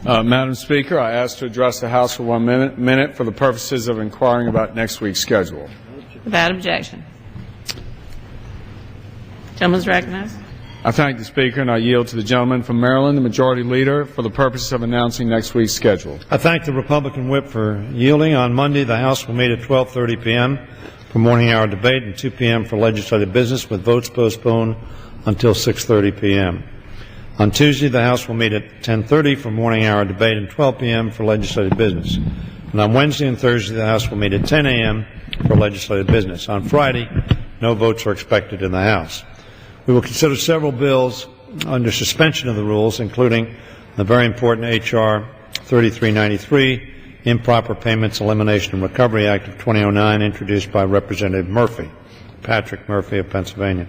Madam Speaker, I ask to address the House for 1 minute for the purposes of inquiring about next week's schedule. Without objection. Gentleman is recognized. I thank the Speaker, and I yield to the gentleman from Maryland, the Majority Leader, for the purpose of announcing next week's schedule. I thank the Republican Whip for yielding. On Monday, the House will meet at 12:30 p.m. for morning hour debate and 2 p.m. for legislative business, with votes postponed until 6:30 p.m. On Tuesday, the House will meet at 10:30 for morning hour debate and 12 p.m. for legislative business. And on Wednesday and Thursday, the House will meet at 10 a.m. for legislative business. On Friday, no votes are expected in the House. We will consider several bills under suspension of the rules, including the very important H.R. 3393, Improper Payments Elimination and Recovery Act of 2009, introduced by Representative Murphy, Patrick Murphy of Pennsylvania.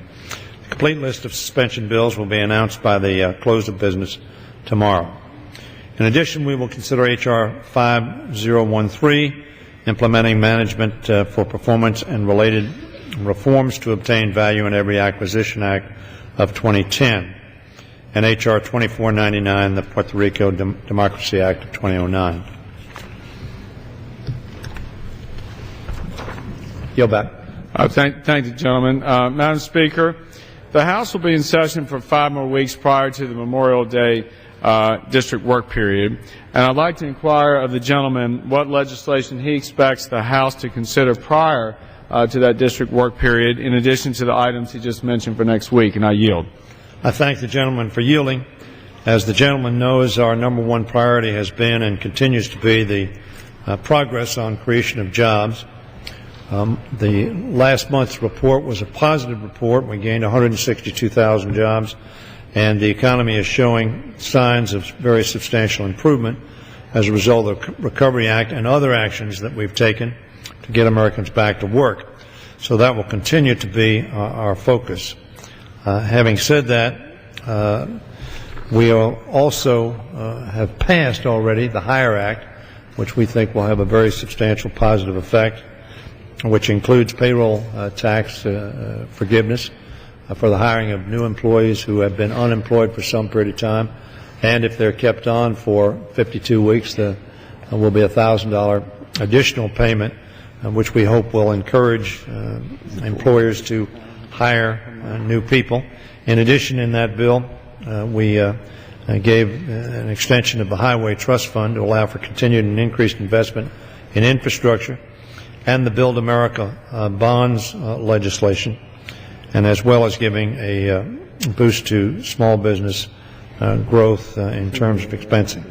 The complete list of suspension bills will be announced by the close of business tomorrow. In addition, we will consider H.R. 5013, Implementing Management for Performance and Related Reforms to Obtain Value in Every Acquisition Act of 2010, and H.R. 2499, the Puerto Rico Democracy Act of 2009. Yield back. Thank the gentleman. Madam Speaker, the House will be in session for 5 more weeks prior to the Memorial Day district work period, and I'd like to inquire of the gentleman what legislation he expects the House to consider prior to that district work period, in addition to the items he just mentioned for next week, and I yield. I thank the gentleman for yielding. As the gentleman knows, our number one priority has been and continues to be the progress on creation of jobs. The last month's report was a positive report. We gained 162,000 jobs, and the economy is showing signs of very substantial improvement as a result of the Recovery Act and other actions that we've taken to get Americans back to work. So that will continue to be our focus. Having said that, we also have passed already the HIRE Act, which we think will have a very substantial positive effect, which includes payroll tax forgiveness for the hiring of new employees who have been unemployed for some period of time. And if they're kept on for 52 weeks, there will be a $1,000 additional payment, which we hope will encourage employers to hire new people. In addition, in that bill, we gave an extension of the Highway Trust Fund to allow for continued and increased investment in infrastructure, and the Build America bonds legislation, and as well as giving a boost to small business growth in terms of expensing.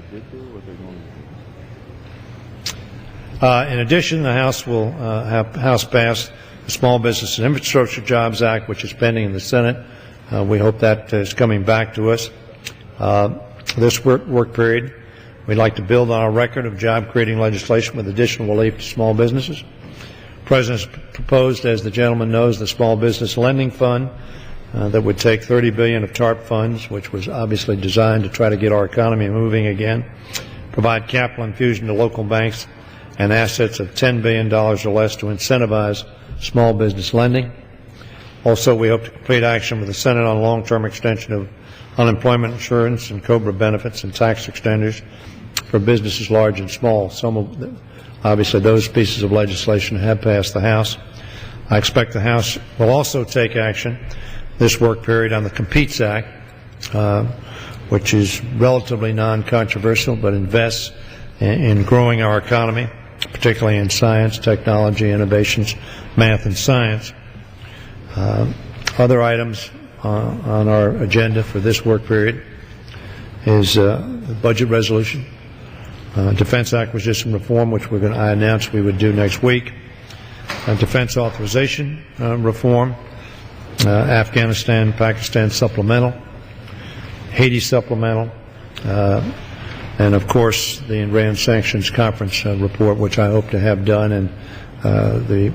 In addition, the House will House pass the Small Business and Infrastructure Jobs Act, which is pending in the Senate. We hope that is coming back to us. This work period, we'd like to build on our record of job-creating legislation with additional relief to small businesses. The President has proposed, as the gentleman knows, the Small Business Lending Fund that would take $30 billion of TARP funds, which was obviously designed to try to get our economy moving again, provide capital infusion to local banks, and assets of $10 billion or less to incentivize small business lending. Also, we hope to complete action with the Senate on long-term extension of unemployment insurance and COBRA benefits and tax extenders for businesses large and small. Obviously, those pieces of legislation have passed the House. I expect the House will also take action this work period on the Competes Act, which is relatively non-controversial but invests in growing our economy, particularly in science, technology, innovations, math, and science. Other items on our agenda for this work period is the budget resolution, defense acquisition reform, which I announced we would do next week, defense authorization reform, Afghanistan, Pakistan supplemental, Haiti supplemental, and of course the Iran sanctions conference report, which I hope to have done, and the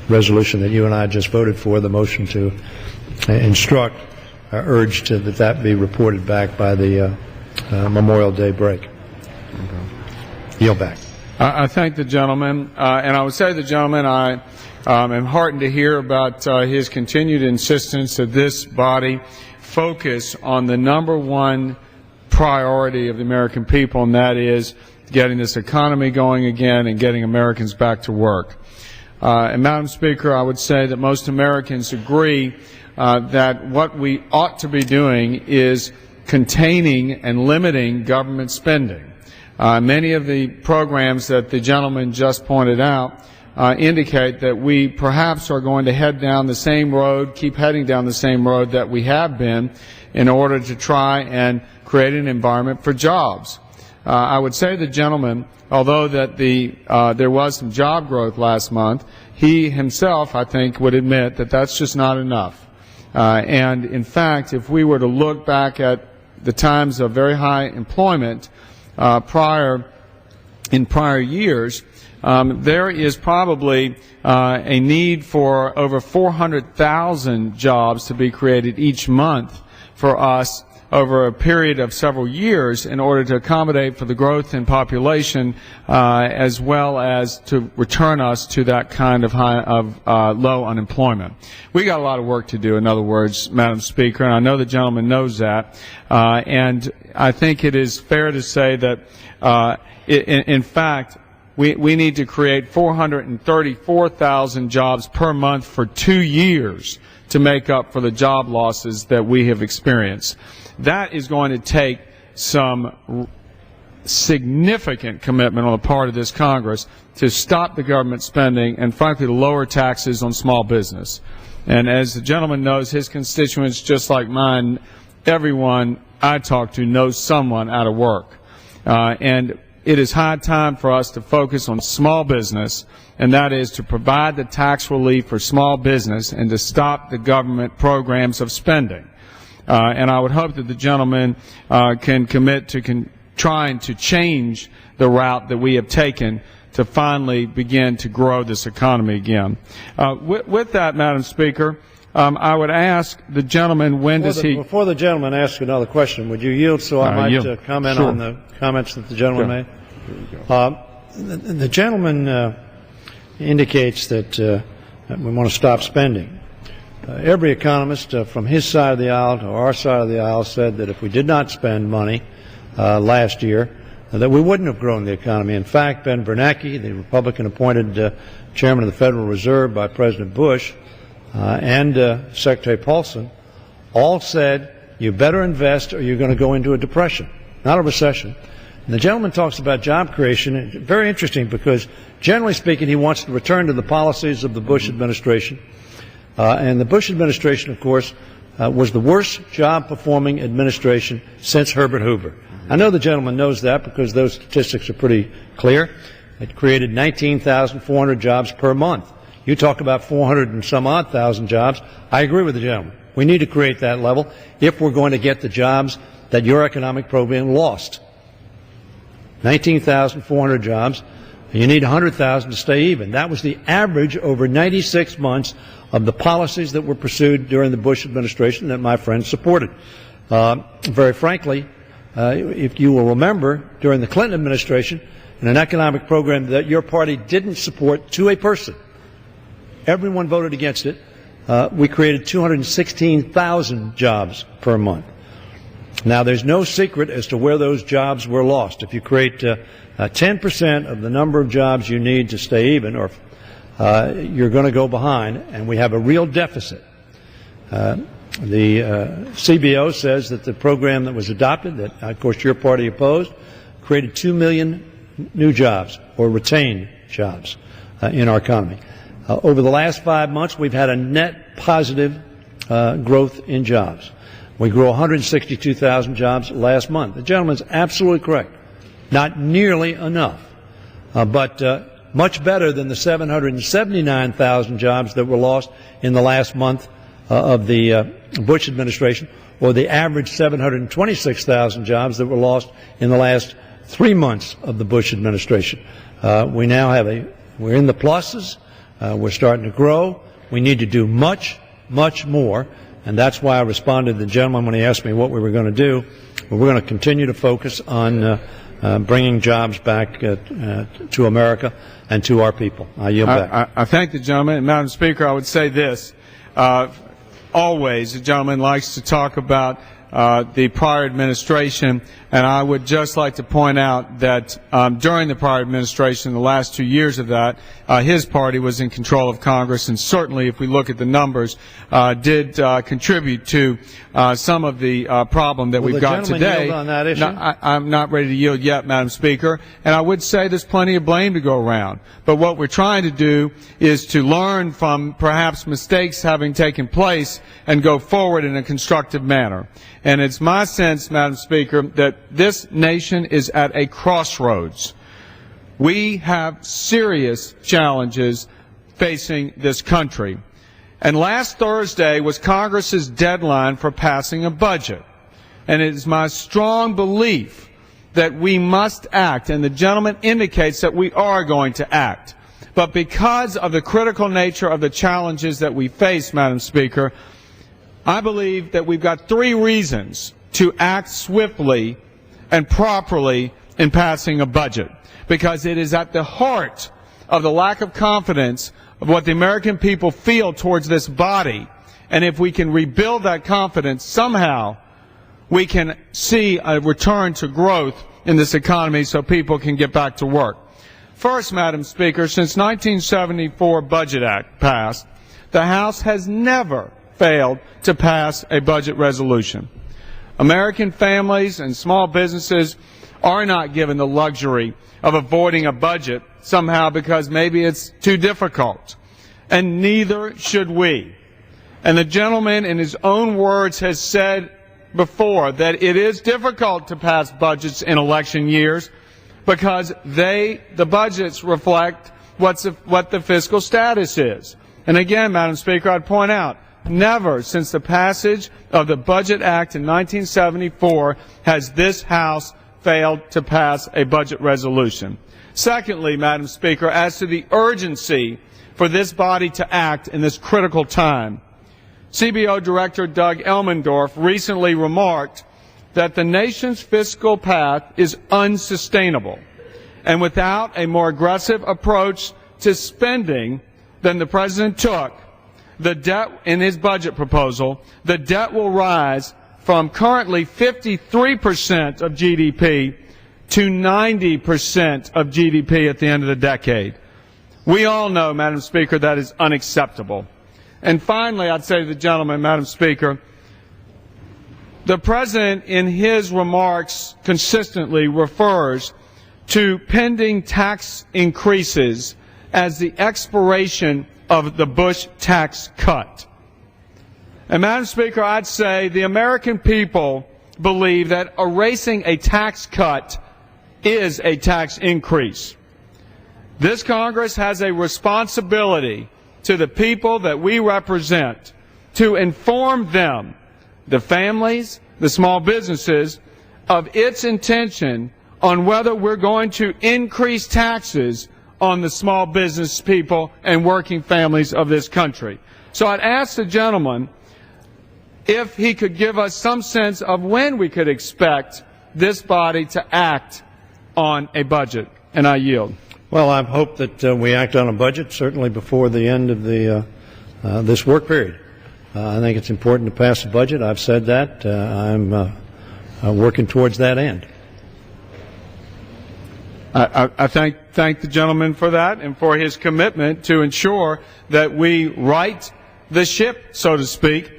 resolution that you and I just voted for, the motion to instruct, urged that be reported back by the Memorial Day break. Yield back. I thank the gentleman, and I would say to the gentleman, I am heartened to hear about his continued insistence that this body focus on the number one priority of the American people, and that is getting this economy going again and getting Americans back to work. And Madam Speaker, I would say that most Americans agree that what we ought to be doing is containing and limiting government spending. Many of the programs that the gentleman just pointed out indicate that we perhaps are going to head down the same road, keep heading down the same road that we have been in order to try and create an environment for jobs. I would say to the gentleman, although that there was some job growth last month, he himself, I think, would admit that that's just not enough. And in fact, if we were to look back at the times of very high employment in prior years, there is probably a need for over 400,000 jobs to be created each month for us over a period of several years in order to accommodate for the growth in population as well as to return us to that kind of low unemployment. We got a lot of work to do, in other words, Madam Speaker, and I know the gentleman knows that. And I think it is fair to say that, in fact, we need to create 434,000 jobs per month for 2 years to make up for the job losses that we have experienced. That is going to take some significant commitment on the part of this Congress to stop the government spending and, frankly, to lower taxes on small business. And as the gentleman knows, his constituents, just like mine, everyone I talk to knows someone out of work. And it is high time for us to focus on small business, and that is to provide the tax relief for small business and to stop the government programs of spending. And I would hope that the gentleman can commit to trying to change the route that we have taken to finally begin to grow this economy again. With that, Madam Speaker, I would ask the gentleman Before the gentleman asks another question, would you yield so I might comment Sure. on the comments that the gentleman made? The gentleman indicates that we want to stop spending. Every economist from his side of the aisle to our side of the aisle said that if we did not spend money last year, that we wouldn't have grown the economy. In fact, Ben Bernanke, the Republican-appointed chairman of the Federal Reserve by President Bush, and Secretary Paulson, all said, you better invest or you're going to go into a depression, not a recession. And the gentleman talks about job creation. Very interesting because, generally speaking, he wants to return to the policies of the Bush administration. And the Bush administration, of course, was the worst job-performing administration since Herbert Hoover. I know the gentleman knows that because those statistics are pretty clear. It created 19,400 jobs per month. You talk about 400 and some odd thousand jobs. I agree with the gentleman. We need to create that level if we're going to get the jobs that your economic program lost. 19,400 jobs. You need 100,000 to stay even. That was the average over 96 months of the policies that were pursued during the Bush administration that my friends supported. Very frankly, if you will remember, during the Clinton administration, in an economic program that your party didn't support to a person, everyone voted against it, we created 216,000 jobs per month. Now, there's no secret as to where those jobs were lost. If you create 10% of the number of jobs you need to stay even, or you're going to go behind, and we have a real deficit. The CBO says that the program that was adopted, that of course your party opposed, created 2 million new jobs, or retained jobs, in our economy. Over the last 5 months, we've had a net positive growth in jobs. We grew 162,000 jobs last month. The gentleman's absolutely correct. Not nearly enough, but much better than the 779,000 jobs that were lost in the last month of the Bush administration, or the average 726,000 jobs that were lost in the last 3 months of the Bush administration. We now have we're in the pluses. We're starting to grow. We need to do much, much more. And that's why I responded to the gentleman when he asked me what we were going to do. We're going to continue to focus on bringing jobs back to America and to our people. I yield back. I thank the gentleman. And, Madam Speaker, I would say this. Always, the gentleman likes to talk about the prior administration, and I would just like to point out that during the prior administration, the last 2 years of that, his party was in control of Congress, and certainly, if we look at the numbers, did contribute to some of the problem that we've got today. Yield on that issue? No, I'm not ready to yield yet, Madam Speaker, and I would say there's plenty of blame to go around. But what we're trying to do is to learn from perhaps mistakes having taken place and go forward in a constructive manner. And it's my sense, Madam Speaker, that this nation is at a crossroads. We have serious challenges facing this country. And last Thursday was Congress's deadline for passing a budget. And it is my strong belief that we must act, and the gentleman indicates that we are going to act. But because of the critical nature of the challenges that we face, Madam Speaker, I believe that we've got 3 reasons to act swiftly and properly in passing a budget, because it is at the heart of the lack of confidence of what the American people feel towards this body. And if we can rebuild that confidence, somehow we can see a return to growth in this economy so people can get back to work. First, Madam Speaker, since 1974 Budget Act passed, the House has never failed to pass a budget resolution. American families and small businesses are not given the luxury of avoiding a budget somehow because maybe it's too difficult, and neither should we. And the gentleman, in his own words, has said before that it is difficult to pass budgets in election years because the budgets reflect what the fiscal status is. And again, Madam Speaker, I'd point out, never since the passage of the Budget Act in 1974 has this House failed to pass a budget resolution. Secondly, Madam Speaker, as to the urgency for this body to act in this critical time, CBO Director Doug Elmendorf recently remarked that the nation's fiscal path is unsustainable, and without a more aggressive approach to spending than the President took, the debt in his budget proposal, the debt will rise from currently 53% of GDP to 90% of GDP at the end of the decade. We all know, Madam Speaker, that is unacceptable. And finally, I'd say to the gentleman, Madam Speaker, the President in his remarks consistently refers to pending tax increases as the expiration of the Bush tax cut. And Madam Speaker, I'd say the American people believe that erasing a tax cut is a tax increase. This Congress has a responsibility to the people that we represent to inform them, the families, the small businesses, of its intention on whether we're going to increase taxes on the small business people and working families of this country. So I'd ask the gentleman if he could give us some sense of when we could expect this body to act on a budget. And I yield. Well, I hope that we act on a budget certainly before the end of this work period. I think it's important to pass a budget. I've said that. I'm working towards that end. I thank the gentleman for that and for his commitment to ensure that we right the ship, so to speak,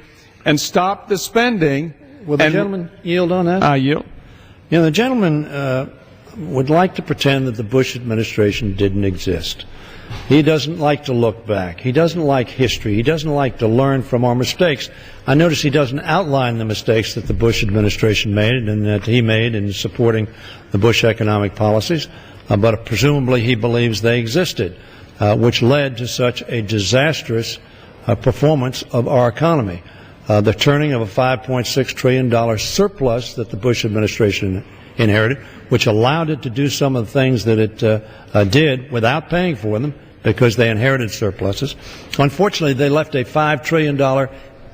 and stop the spending. Will the gentleman yield on that? I yield. You know, the gentleman would like to pretend that the Bush administration didn't exist. He doesn't like to look back. He doesn't like history. He doesn't like to learn from our mistakes. I notice he doesn't outline the mistakes that the Bush administration made and that he made in supporting the Bush economic policies, but presumably he believes they existed, which led to such a disastrous performance of our economy. The turning of a $5.6 trillion surplus that the Bush administration inherited, which allowed it to do some of the things that it did without paying for them because they inherited surpluses. Unfortunately, they left a $5 trillion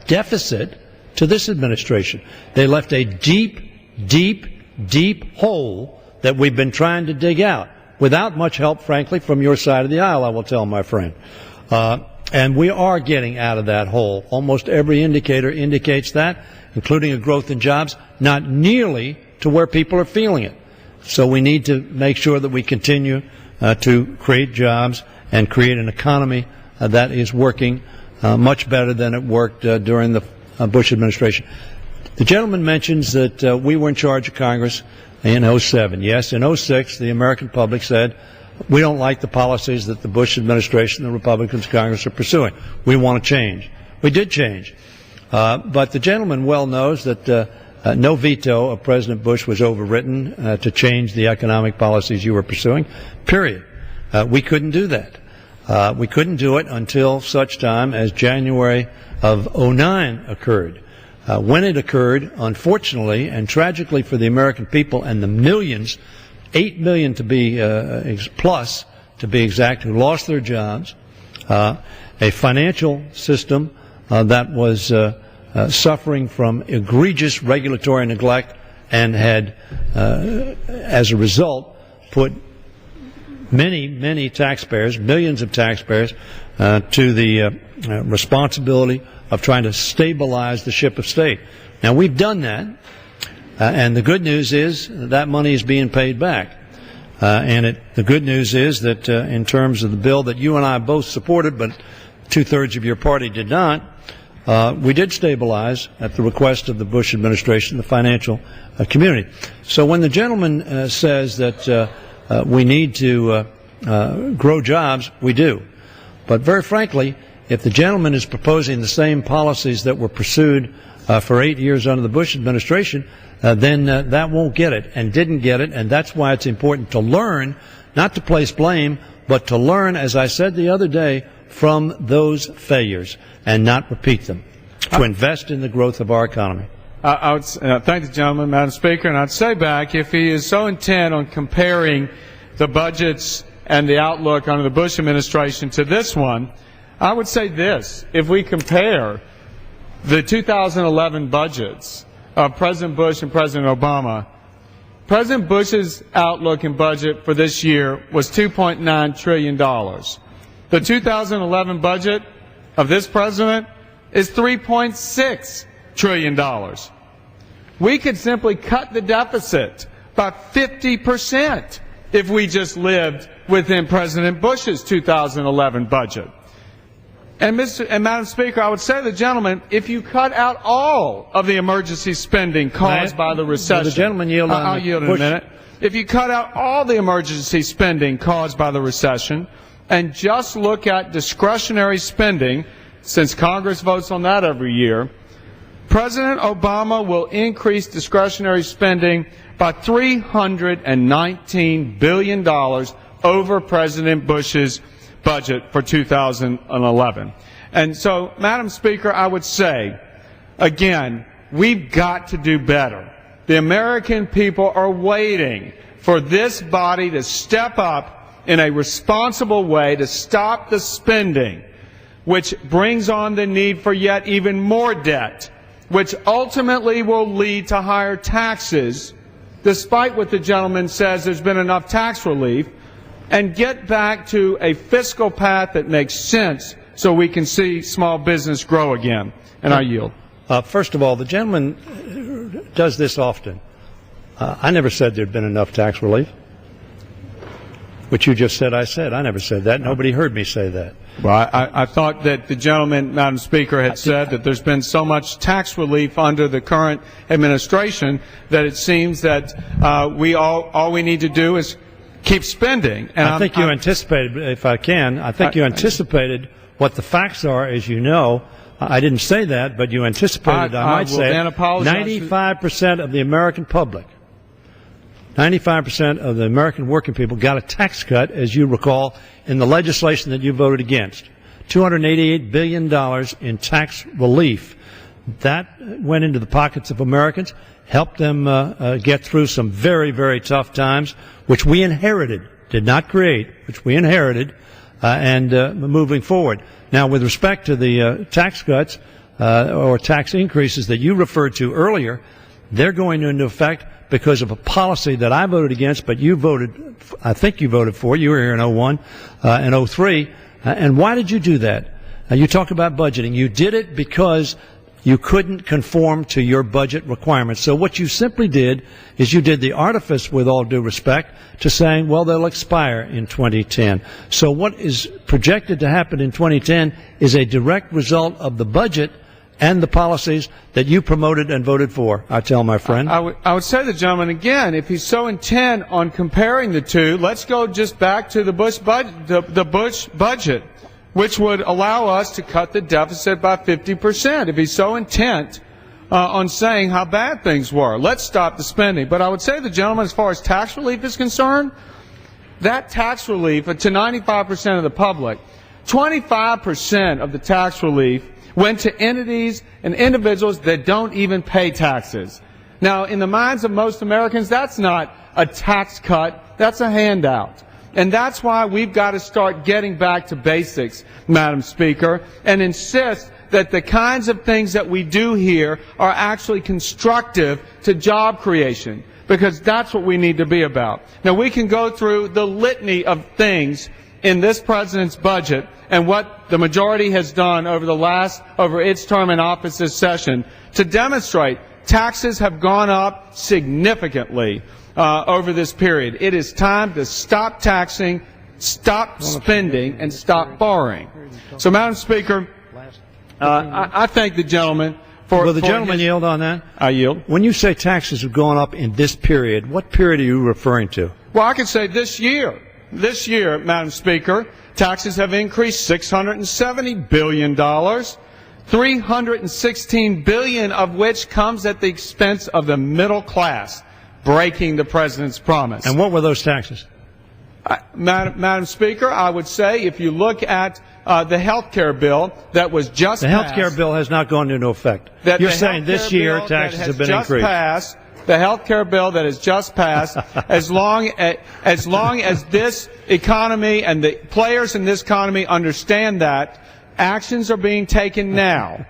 deficit to this administration. They left a deep, deep, deep hole that we've been trying to dig out without much help, frankly, from your side of the aisle, I will tell my friend. And we are getting out of that hole. Almost every indicator indicates that. including a growth in jobs, not nearly to where people are feeling it. So we need to make sure that we continue to create jobs and create an economy that is working much better than it worked during the Bush administration. The gentleman mentions that we were in charge of Congress in 07. Yes, in 06, the American public said, we don't like the policies that the Bush administration, the Republicans, Congress are pursuing. We want to change. We did change. But the gentleman well knows that no veto of President Bush was overwritten to change the economic policies you were pursuing, period. We couldn't do that. We couldn't do it until such time as January of 09 occurred. When it occurred, unfortunately and tragically for the American people and the millions, 8 million to be plus, to be exact, who lost their jobs, a financial system that was suffering from egregious regulatory neglect and had, as a result, put many taxpayers, millions of taxpayers, to the responsibility of trying to stabilize the ship of state. Now, we've done that, and the good news is that money is being paid back. The good news is that in terms of the bill that you and I both supported, but 2/3 of your party did not, we did stabilize, at the request of the Bush administration, the financial community. So when the gentleman says that we need to grow jobs, we do. But very frankly, if the gentleman is proposing the same policies that were pursued for 8 years under the Bush administration, then that won't get it and didn't get it, and that's why it's important to learn, not to place blame, but to learn, as I said the other day, from those failures and not repeat them, to invest in the growth of our economy. I would thank the gentleman, Madam Speaker, and I'd say back, if he is so intent on comparing the budgets and the outlook under the Bush administration to this one, I would say this: if we compare the 2011 budgets of President Bush and President Obama, President Bush's outlook and budget for this year was $2.9 trillion. The 2011 budget of this president is $3.6 trillion. We could simply cut the deficit by 50% if we just lived within President Bush's 2011 budget. And Madam Speaker, I would say to the gentleman, if you cut out all of the emergency spending caused by the recession, the gentleman yield on I'll yield in a minute. If you cut out all the emergency spending caused by the recession and just look at discretionary spending, since Congress votes on that every year, President Obama will increase discretionary spending by $319 billion over President Bush's budget for 2011. And so, Madam Speaker, I would say, again, we've got to do better. The American people are waiting for this body to step up in a responsible way to stop the spending, which brings on the need for yet even more debt, which ultimately will lead to higher taxes, despite what the gentleman says there's been enough tax relief, and get back to a fiscal path that makes sense so we can see small business grow again. And I yield. First of all, the gentleman does this often. I never said there'd been enough tax relief. What you just said, I said. I never said that. Nobody heard me say that. Well, I thought that the gentleman, Madam Speaker, had said that there's been so much tax relief under the current administration that it seems that all we need to do is keep spending. And I think you anticipated, if I can, I think you anticipated what the facts are, as you know. I didn't say that, but you anticipated, I might say, 95% of the American public, 95% of the American working people got a tax cut, as you recall, in the legislation that you voted against. $288 billion in tax relief. That went into the pockets of Americans, helped them get through some very, very tough times, which we inherited, did not create, which we inherited, and moving forward. Now, with respect to the tax cuts or tax increases that you referred to earlier, they're going into effect because of a policy that I voted against, but you voted, I think you voted for. You were here in 01 and 03. And why did you do that? You talk about budgeting. You did it because you couldn't conform to your budget requirements. So what you simply did is you did the artifice, with all due respect, to saying, well, they'll expire in 2010. So what is projected to happen in 2010 is a direct result of the budget and the policies that you promoted and voted for, I tell my friend. I would say to the gentleman again, if he's so intent on comparing the two, let's go just back to the Bush budget, which would allow us to cut the deficit by 50%. If he's so intent on saying how bad things were, let's stop the spending. But I would say to the gentleman, as far as tax relief is concerned, that tax relief to 95% of the public, 25% of the tax relief went to entities and individuals that don't even pay taxes. Now, in the minds of most Americans, that's not a tax cut, that's a handout. And that's why we've got to start getting back to basics, Madam Speaker, and insist that the kinds of things that we do here are actually constructive to job creation, because that's what we need to be about. Now, we can go through the litany of things in this President's budget and what the majority has done over its term in office this session to demonstrate taxes have gone up significantly over this period. It is time to stop taxing, stop spending, and stop borrowing. So, Madam Speaker, I thank the gentleman for... Will the gentleman yield on that? I yield. When you say taxes have gone up in this period, what period are you referring to? Well, I can say this year. This year, Madam Speaker, taxes have increased $670 billion, $316 billion of which comes at the expense of the middle class, breaking the President's promise. And what were those taxes? Madam Speaker, I would say if you look at the health care bill that was just passed... The health care bill has not gone into effect. You're saying this year taxes have been increased. The health care bill that has just passed, as long as this economy and the players in this economy understand that, actions are being taken now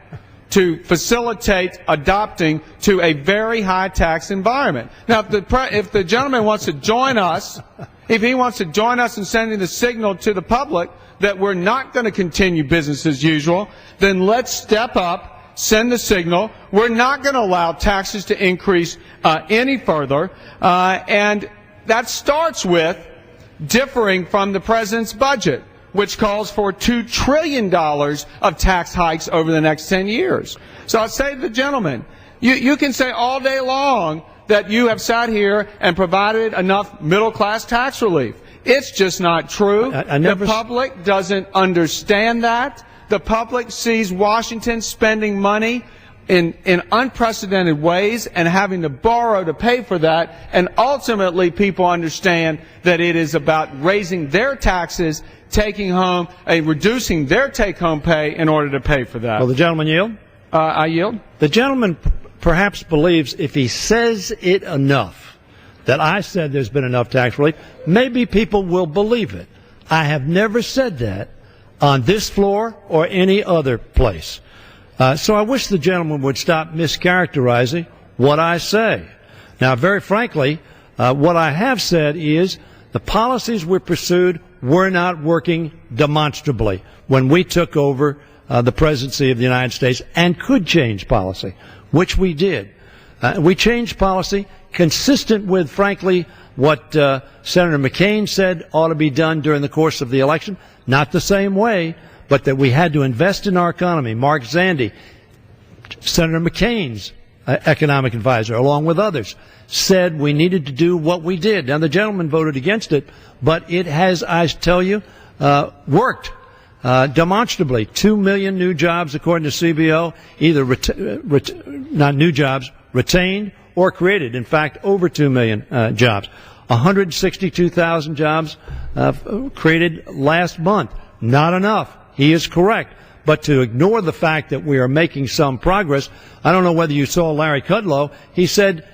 to facilitate adopting to a very high tax environment. Now, if the gentleman wants to join us, if he wants to join us in sending the signal to the public that we're not going to continue business as usual, then let's step up, send the signal. We're not going to allow taxes to increase any further, and that starts with differing from the President's budget, which calls for $2 trillion of tax hikes over the next 10 years. So I say to the gentleman, you can say all day long that you have sat here and provided enough middle-class tax relief. It's just not true. The public doesn't understand that. The public sees Washington spending money in unprecedented ways and having to borrow to pay for that, and ultimately people understand that it is about raising their taxes, reducing their take-home pay in order to pay for that. Will the gentleman yield? I yield. The gentleman perhaps believes if he says it enough, that I said there's been enough tax relief, maybe people will believe it. I have never said that on this floor or any other place. So I wish the gentleman would stop mischaracterizing what I say. Now, very frankly, what I have said is the policies we pursued were not working demonstrably when we took over the presidency of the United States and could change policy, which we did. We changed policy consistent with, frankly, what Senator McCain said ought to be done during the course of the election. Not the same way, but that we had to invest in our economy. Mark Zandi, Senator McCain's economic advisor, along with others, said we needed to do what we did. Now, the gentleman voted against it, but it has, I tell you, worked demonstrably. 2 million new jobs, according to CBO, either not new jobs, retained or created. In fact, over 2 million jobs. 162,000 jobs created last month. Not enough. He is correct. But to ignore the fact that we are making some progress, I don't know whether you saw Larry Kudlow. He said,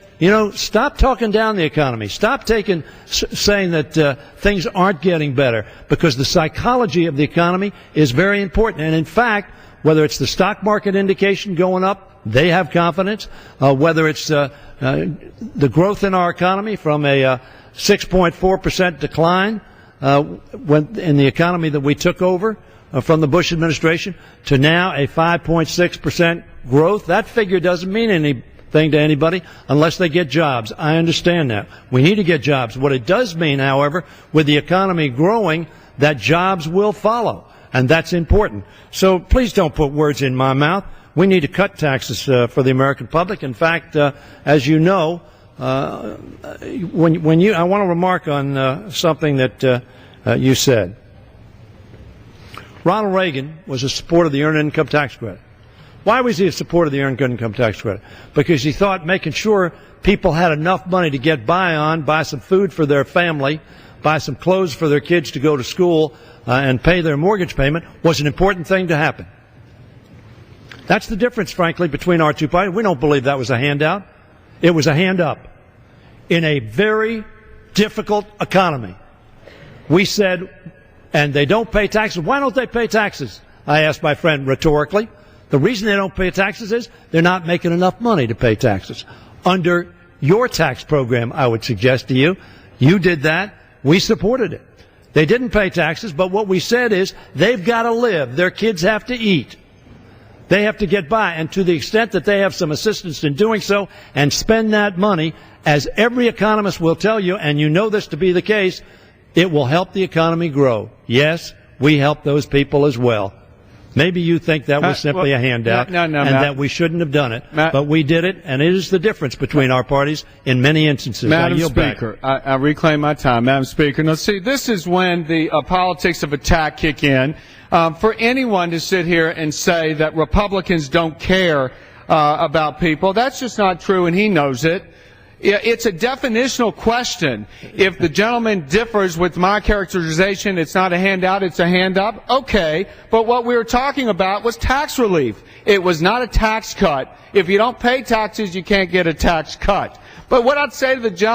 stop talking down the economy. Stop saying that things aren't getting better, because the psychology of the economy is very important. And in fact, whether it's the stock market indication going up, they have confidence. Whether it's the growth in our economy from a 6.4% decline in the economy that we took over, from the Bush administration to now a 5.6% growth. That figure doesn't mean anything to anybody unless they get jobs. I understand that. We need to get jobs. What it does mean, however, with the economy growing, that jobs will follow, and that's important. So please don't put words in my mouth. We need to cut taxes for the American public. In fact, as you know, I want to remark on something that you said. Ronald Reagan was a supporter of the Earned Income Tax Credit. Why was he a supporter of the Earned Income Tax Credit? Because he thought making sure people had enough money to get by on, buy some food for their family, buy some clothes for their kids to go to school, and pay their mortgage payment was an important thing to happen. That's the difference, frankly, between our two parties. We don't believe that was a handout. It was a hand up. In a very difficult economy, we said, and they don't pay taxes. Why don't they pay taxes? I asked my friend rhetorically. The reason they don't pay taxes is they're not making enough money to pay taxes. Under your tax program, I would suggest to you, you did that. We supported it. They didn't pay taxes, but what we said is they've got to live. Their kids have to eat. They have to get by. And to the extent that they have some assistance in doing so and spend that money, as every economist will tell you, and you know this to be the case, it will help the economy grow. Yes, we help those people as well. Maybe you think that was simply a handout and that we shouldn't have done it, but we did it, and it is the difference between our parties in many instances. Madam Speaker, I reclaim my time. Madam Speaker, now see, this is when the politics of attack kick in. For anyone to sit here and say that Republicans don't care about people, that's just not true, and he knows it. It's a definitional question. If the gentleman differs with my characterization, it's not a handout, it's a hand up, okay. But what we were talking about was tax relief. It was not a tax cut. If you don't pay taxes, you can't get a tax cut. But what I'd say to the gentleman